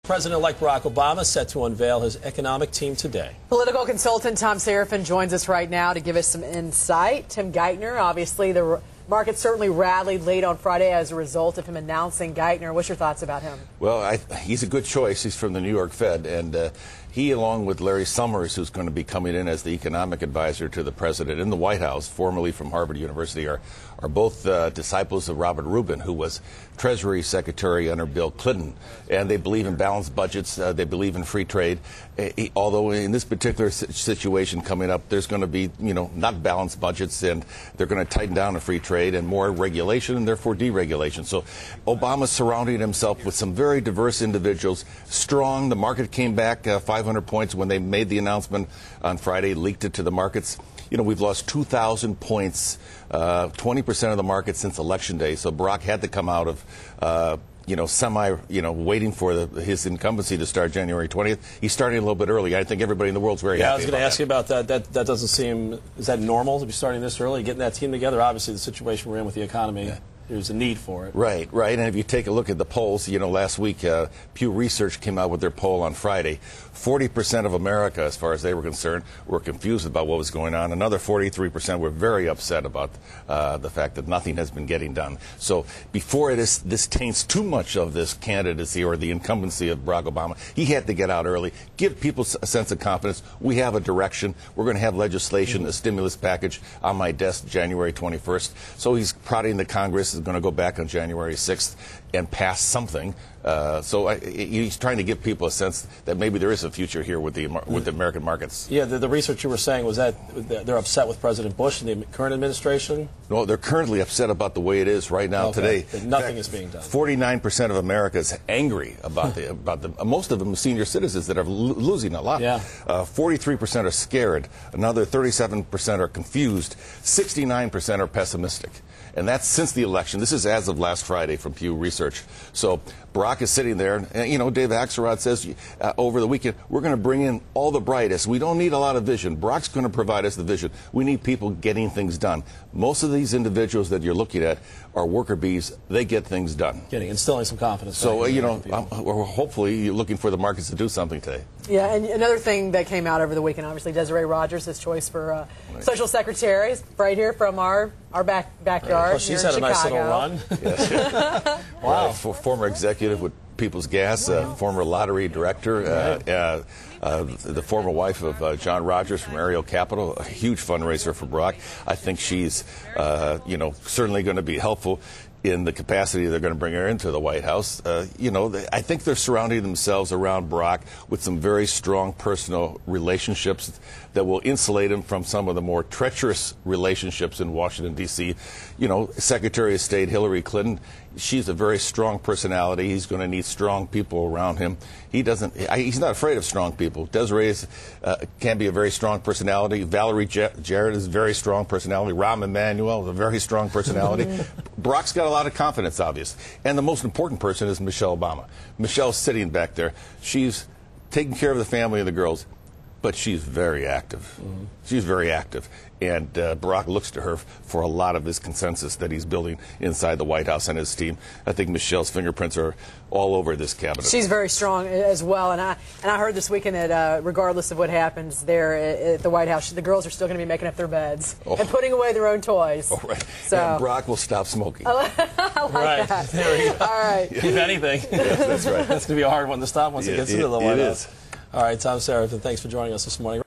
President-elect Barack Obama set to unveil his economic team today. Political consultant Thom Serafin joins us right now to give us some insight. Tim Geithner, obviously the market certainly rallied late on Friday as a result of him announcing Geithner. What's your thoughts about him? Well, he's a good choice. He's from the New York Fed, and he, along with Larry Summers, who's going to be coming in as the economic advisor to the president in the White House, formerly from Harvard University, are both disciples of Robert Rubin, who was Treasury Secretary under Bill Clinton. And they believe in balanced budgets. They believe in free trade. Although in this particular situation coming up, there's going to be, not balanced budgets, and they're going to tighten down on free trade and more regulation and therefore deregulation. So Obama's surrounding himself with some very diverse individuals, strong. The market came back 500 points when they made the announcement on Friday, leaked it to the markets. We've lost 2,000 points, 20% of the market since Election Day. So Barack had to come out of, waiting for his incumbency to start January 20th. He's starting a little bit early. I think everybody in the world's very happy. I was going to ask you about that. That doesn't seem, is that normal to be starting this early, getting that team together? Obviously, the situation we're in with the economy. Yeah. There's a need for it. Right. And if you take a look at the polls, last week Pew Research came out with their poll on Friday. 40% of America, as far as they were concerned, were confused about what was going on. Another 43% were very upset about the fact that nothing has been getting done. So before this taints too much of this candidacy or the incumbency of Barack Obama, he had to get out early, give people a sense of confidence. We have a direction. We're going to have legislation, a stimulus package on my desk January 21st. So he's prodding the Congress is going to go back on January 6th and pass something. He's trying to give people a sense that maybe there is a future here with the American markets. Yeah, the research you were saying was that they're upset with President Bush and the current administration? No, they're currently upset about the way it is right now today. That nothing is being done. 49% of America is angry about most of them are senior citizens that are losing a lot. Yeah. 43% are scared. Another 37% are confused. 69% are pessimistic. And that's since the election. This is as of last Friday from Pew Research. So Barack is sitting there, and Dave Axelrod says over the weekend, we're going to bring in all the brightest. We don't need a lot of vision. Barack's going to provide us the vision. We need people getting things done. Most of these individuals that you're looking at are worker bees. They get things done. Instilling some confidence. So, we're hopefully looking for the markets to do something today. Yeah, and another thing that came out over the weekend, obviously, Desiree Rogers, his choice for Social Secretary, right here from our backyard. Well, she's had a nice little run. Yes. Wow. Former executive with People's Gas, former lottery director, the former wife of John Rogers from Ariel Capital, a huge fundraiser for Barack. I think she's, certainly going to be helpful in the capacity they're going to bring her into the White House. I think they're surrounding themselves around Barack with some very strong personal relationships that will insulate him from some of the more treacherous relationships in Washington, D.C. Secretary of State Hillary Clinton, she's a very strong personality. He's going to need strong people around him. He's not afraid of strong people. Desiree can be a very strong personality. Valerie Jarrett is a very strong personality. Rahm Emanuel is a very strong personality. Barack's got a lot of confidence, obviously. And the most important person is Michelle Obama. Michelle's sitting back there. She's taking care of the family and the girls, but she's very active. She's very active. And Barack looks to her for a lot of his consensus that he's building inside the White House and his team. I think Michelle's fingerprints are all over this cabinet. She's very strong as well. And I heard this weekend that regardless of what happens there at the White House, the girls are still going to be making up their beds and putting away their own toys. Oh, right. So and Barack will stop smoking. I like that. There we go. All right. If anything. Yes, that's right. That's going to be a hard one to stop once it gets into the White House. It is. All right, Thom Serafin, thanks for joining us this morning.